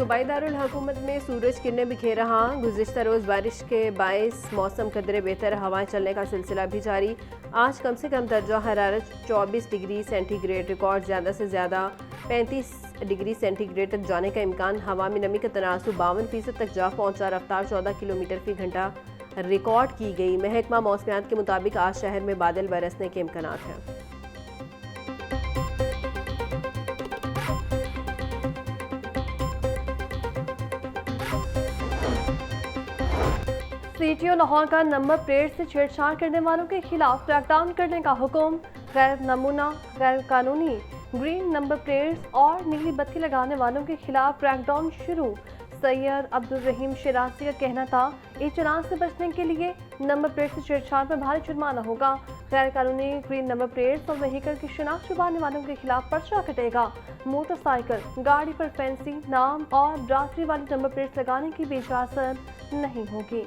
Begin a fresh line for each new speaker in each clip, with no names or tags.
सूबाई दारुल हुकूमत में सूरज किरणें बिखेर रहा। गुज़िश्ता रोज़ बारिश के बायस मौसम कदरे बेहतर, हवाएं चलने का सिलसिला भी जारी। आज कम से कम दर्जा हरारत 24 डिग्री सेंटीग्रेड रिकॉर्ड, ज़्यादा से ज़्यादा 35 डिग्री सेंटीग्रेड तक जाने का इम्कान। हवा में नमी का तनासुब 52% तक जा पहुंचा। रफ्तार 14 किलोमीटर फी घंटा रिकॉर्ड की गई। महकमा मौसमियात के मुताबिक आज शहर में बादल बरसने के इम्कान हैं।
सीटीओ लाहौर का नंबर प्लेट से छेड़छाड़ करने वालों के खिलाफ क्रैकडाउन करने का हुक्म। गैर नमूना, गैर कानूनी ग्रीन नंबर प्लेट्स और नीली बत्ती लगाने वालों के खिलाफ क्रैकडाउन शुरू। सैयद अब्दुल रहीम शिराजी का कहना था, इस चलान से बचने के लिए नंबर प्लेट से छेड़छाड़ पर भारी जुर्माना होगा। गैर कानूनी ग्रीन नंबर प्लेट्स और व्हीकल की शिनाख्त छुपाने वालों के खिलाफ पर्चा कटेगा। मोटरसाइकिल, गाड़ी पर फैंसी नाम और बरादरी वाली नंबर प्लेट्स लगाने की भी इजाजत नहीं होगी।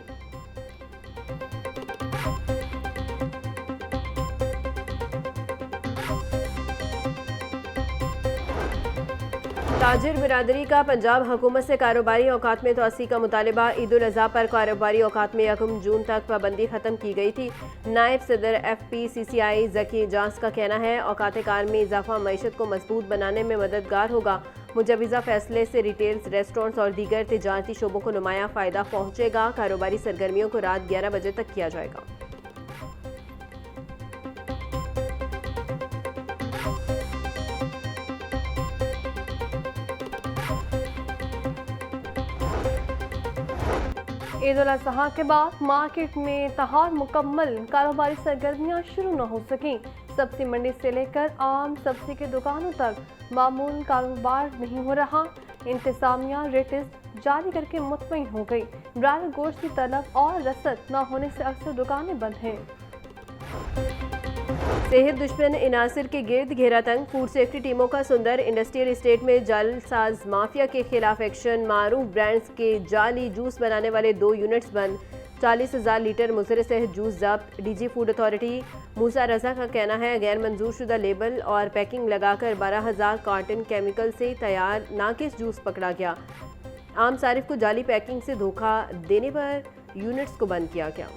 ताजिर बिरादरी का पंजाब हुकूमत से कारोबारी औकात में तोसी का मुतालबा। ईद उल अज़हा पर कारोबारी औकात में 1 जून तक पाबंदी ख़त्म की गई थी। नायब सदर FPCCI ज़की जांस का कहना है, औकात कार में इजाफा मईशत को मजबूत बनाने में मददगार होगा। मुजवज़ा फैसले से रिटेल्स, रेस्टोरेंट्स और दीगर तिजारती शोबों को नुमाया फ़ायदा पहुँचेगा। कारोबारी सरगर्मियों को रात 11 बजे तक किया जाएगा।
ईद उल अज़हा के बाद मार्केट में तहार मुकम्मल कारोबारी सरगर्मियां शुरू न हो सकें। सब्जी मंडी से लेकर आम सब्जी की दुकानों तक मामूल कारोबार नहीं हो रहा। इंतजामिया रेट लिस्ट जारी करके मुतमईन हो गई। ब्रायलर गोश्त की तलब और रसद न होने से अक्सर दुकानें बंद हैं।
सेहत दुश्मन इनासिर के गिर्द घेरा तंग। फूड सेफ्टी टीमों का सुंदर इंडस्ट्रियल इस्टेट में जालसाज माफिया के खिलाफ एक्शन। मारूफ ब्रांड्स के जाली जूस बनाने वाले 2 यूनिट्स बंद। 40,000 लीटर मुज़र सेहत जूस जब्त। DG फूड अथॉरिटी मूसा रजा का कहना है, गैर मंजूर शुदा लेबल और पैकिंग लगाकर 12,000 कार्टन केमिकल से तैयार नाकिस जूस पकड़ा गया। आम सारिफ को जाली पैकिंग से धोखा देने पर यूनिट्स को बंद किया गया।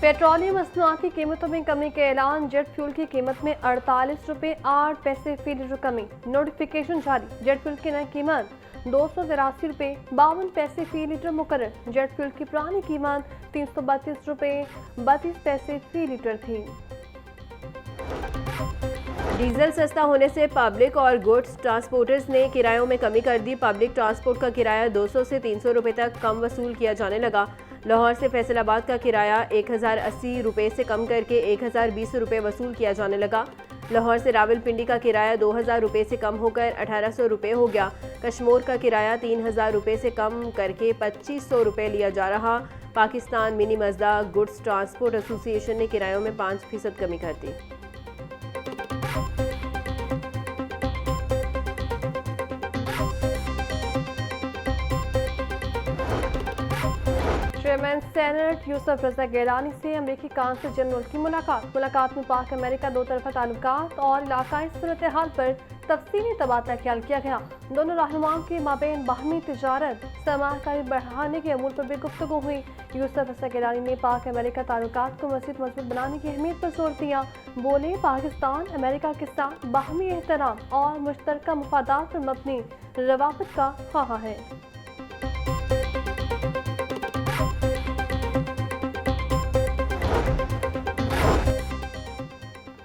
पेट्रोलियम मसनूआत की कीमतों में कमी के ऐलान। जेट फ्यूल की कीमत में 48 रुपये 8 पैसे फी लीटर कमी। नोटिफिकेशन जारी। जेट फ्यूल की नई कीमत 283 रुपये 52 पैसे फी लीटर मुकर्रर। जेट फ्यूल की पुरानी कीमत 332 रुपये 32 पैसे फी लीटर थी।
डीजल सस्ता होने से पब्लिक और गुड्स ट्रांसपोर्टर्स ने किरायों में कमी कर दी। पब्लिक ट्रांसपोर्ट का किराया 200 से 300 रुपये तक कम वसूल किया जाने लगा। लाहौर से फैसलाबाद का किराया 1080 रुपये से कम करके 1020 रुपये वसूल किया जाने लगा। लाहौर से रावलपिंडी का किराया 2000 रुपये से कम होकर 1800 रुपये हो गया। कश्मीर का किराया 3000 रुपये से कम करके 2500 रुपये लिया जा रहा। Pakistan mini मजदा goods transport association ने किरायों में 5% कमी कर दी।
चेयरमैन सेनेट यूसुफ रजा गिलानी से अमेरिकी काउंसिल जनरल की मुलाकात में पाक अमेरिका दो तरफा ताल्लुकात और इलाकाई सूरत हाल पर तफसीली तबादला ख्याल किया गया। दोनों रहनुमाओं के माबैन बाहमी तिजारत सरमायाकारी बढ़ाने के अमूल पर भी गुफ्तगू हुई। यूसुफ रजा गिलानी ने पाक अमेरिका ताल्लुकात को मज़ीद मजबूत बनाने की अहमियत पर जोर दिया। बोले, पाकिस्तान अमेरिका के साथ बाहमी एहतराम और मुश्तरका मफादात पर मबनी रवाबित का ख्वाह है।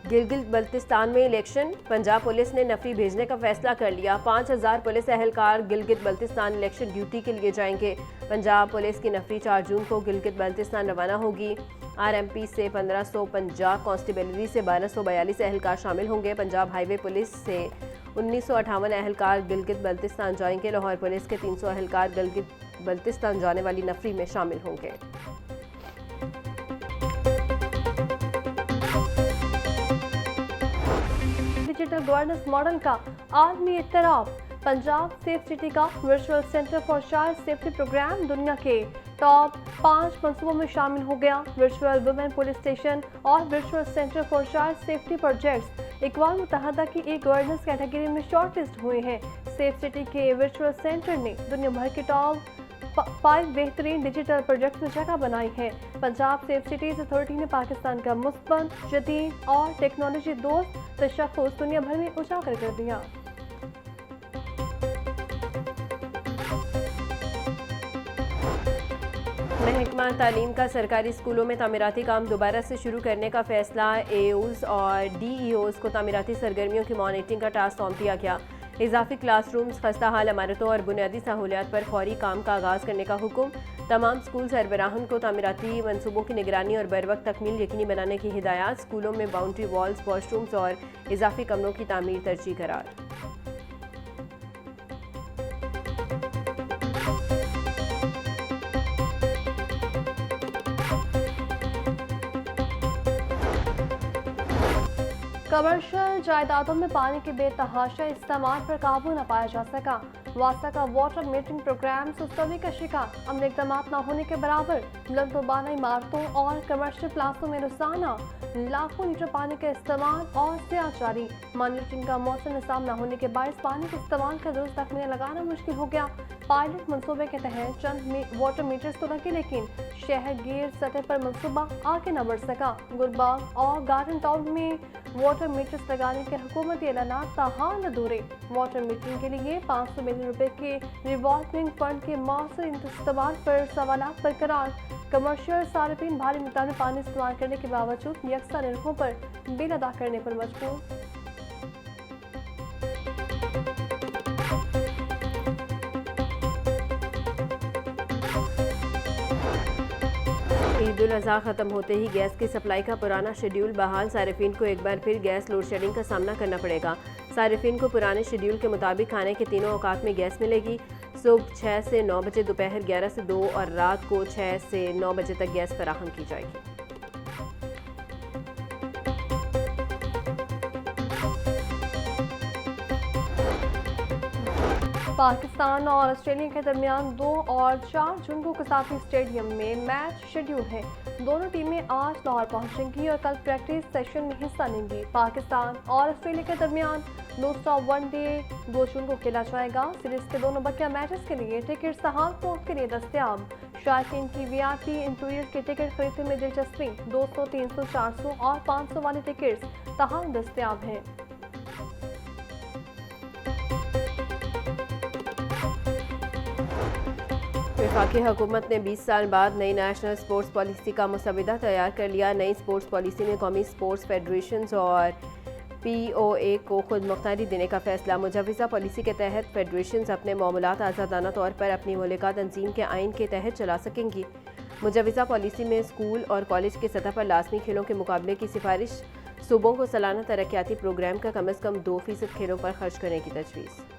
गिलगित बल्तिस्तान में इलेक्शन। पंजाब पुलिस ने नफरी भेजने का फैसला कर लिया। 5000 पुलिस एहलकार गिलगित बल्तिस्तान इलेक्शन ड्यूटी के लिए जाएंगे। पंजाब पुलिस की नफरी 4 जून को गिलगित बल्तिस्तान रवाना होगी। RMP से 1500, पंजाब कांस्टेबलरी से 1242 एहलकार शामिल होंगे। पंजाब हाईवे पुलिस से 1958 एहलकार गिलगित बल्तिस्तान जाएंगे। लाहौर पुलिस के 300 एहलकार गिलगित बल्तिस्तान जाने वाली नफरी में शामिल होंगे।
डिजिटल गवर्नेंस मॉडल का आलमी इत्तराफ। पंजाब सेफ सिटी का virtual centre for child safety programme दुनिया के टॉप 5 मंसूबों में शामिल हो गया। वर्चुअल वुमेन पुलिस स्टेशन और virtual centre for child safety projects इक़वाम मुत्तहदा की एक गवर्नेंस कैटेगरी में शॉर्टलिस्ट हुए हैं। सेफ सिटी के वर्चुअल सेंटर ने दुनिया भर के टॉप 5 बेहतरीन डिजिटल प्रोजेक्ट्स में जगह बनाई है। पंजाब सेफ सिटीज अथॉरिटी ने पाकिस्तान का मुस्बत, जदीद और टेक्नोलॉजी दोस्त तशख्खुस दुनिया भर में उजागर कर दिया।
महकमा तालीम का सरकारी स्कूलों में तामीराती काम दोबारा से शुरू करने का फैसला। एओज़ और डीईओज़ को तामीराती सरगर्मियों की मॉनिटरिंग का टास्क सौंप दिया गया। इजाफी क्लासरूम्स, खस्ता हाल इमारतों और बुनियादी सहूलियात पर फौरी काम का आगाज़ करने का हुक्म। तमाम स्कूल सरबराहान को तामीराती मनसूबों की निगरानी और बरवक्त तकमील यकीनी बनाने की हिदायत। स्कूलों में बाउंड्री वॉल्स, वॉशरूम्स और इजाफी कमरों की तामीर तरजीह करार।
कमर्शियल जायदादों में पानी के बेतहाशा इस्तेमाल पर काबू न पाया जा सका। वास्ता का वाटर मीटरिंग प्रोग्राम सुस्तगी का शिकार। अमल इक़दाम न होने के बराबर बुलंदबाना इमारतों और कमर्शियल प्लाजों में रोजाना लाखों लीटर पानी का इस्तेमाल और सिया जारी। मॉनिटरिंग का मौसम निज़ाम न होने के बायस पानी के इस्तेमाल का दुरुस्त तखमीना लगाना मुश्किल हो गया। पायलट मनसूबे के तहत चंद वाटर मीटर्स तो लगे, लेकिन शहर गिर सतह पर मनसूबा आगे न बढ़ सका। गुलबाग और गार्डन टाउन में वाटर मीटर्स लगाने के हुकूमती ऐलानात ताहाल अधूरे। वाटर मीटरिंग के लिए 500 मिलियन रुपए के रिवॉल्विंग फंड के मौसर इस्तेमाल पर सवालात बरकरार। कमर्शियल सार्फिन भारी मिकदार में पानी इस्तेमाल करने के बावजूद यकसा निर्खों पर बिल अदा करने पर मजबूर।
ईद उल अज़हा ख़त्म होते ही गैस की सप्लाई का पुराना शेड्यूल बहाल। सारिफिन को एक बार फिर गैस लोड शेडिंग का सामना करना पड़ेगा। सारिफिन को पुराने शेड्यूल के मुताबिक खाने के तीनों औकात में गैस मिलेगी। सुबह 6 से 9 बजे, दोपहर 11 से 2 और रात को 6 से 9 बजे तक गैस फराहम की जाएगी।
पाकिस्तान और ऑस्ट्रेलिया के दरमियान 2 और 4 जून को कसाफी स्टेडियम में मैच शेड्यूल है। दोनों टीमें आज लाहौर पहुंचेंगी और कल प्रैक्टिस सेशन में हिस्सा लेंगी। पाकिस्तान और ऑस्ट्रेलिया के दरमियान दूसरा वनडे 2 जून को खेला जाएगा। सीरीज के दोनों बकिया मैचेस के लिए टिकट सहाल पोर्ट के लिए दस्तयाब। शायकीन की वीआईपी इंटीरियर के टिकट खरीदने में दिलचस्पी। 200, 300, 400 और 500 वाले टिकट्स तहाल दस्तयाब हैं।
वफाकी हुकूमत ने 20 साल बाद नई नेशनल स्पोर्ट्स पॉलिसी का मसवदा तैयार कर लिया। नई स्पोर्ट्स पॉलिसी में कौमी स्पोर्ट्स फेडरेशंस और POA को खुद मुख्तारी देने का फैसला। मुजवज़ा पॉलिसी के तहत फेडरेशंस अपने मामलात आज़ादाना तौर पर अपनी मुल्का तंजीम के आइन के तहत चला सकेंगी। मुजवज़ा पॉलिसी में स्कूल और कॉलेज की सतह पर लाजमी खेलों के मुकाबले की सिफारिश। सूबों को सालाना तरक्याती प्रोग्राम का कम अज़ कम 2% खेलों पर खर्च करने की तजवीज़।